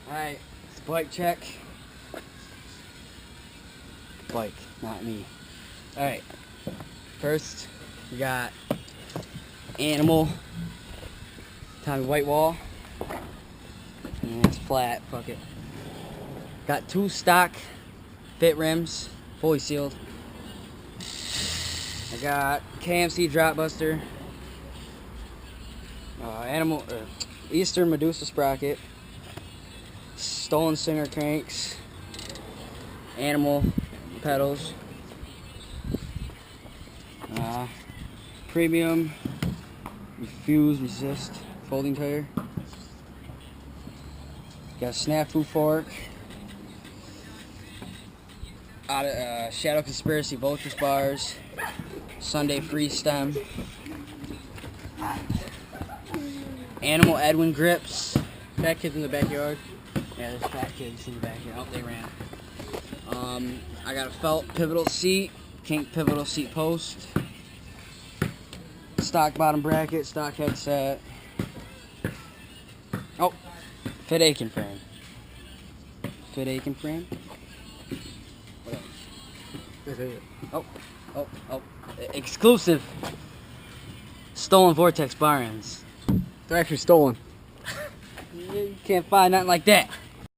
Alright, it's bike check. Bike, not me. Alright, first we got animal, Tommy white wall. And it's flat, fuck it. Got 2 stock fit rims, fully sealed. I got KMC drop buster, Eastern Medusa sprocket, stolen Singer cranks, animal pedals, premium refuse resist folding tire. Got a snafu fork out of Shadow Conspiracy Vultures bars, Sunday free stem, Animal Edwin grips. Fat kids in the backyard. Yeah, there's fat kids in the backyard. Oh, they ran. I got a felt pivotal seat, kink pivotal seat post, stock bottom bracket, stock headset. Oh, fit Aiken frame. Fit Aiken frame. What else? Oh. Exclusive stolen Vortex bar ends. They're actually stolen. You can't find nothing like that.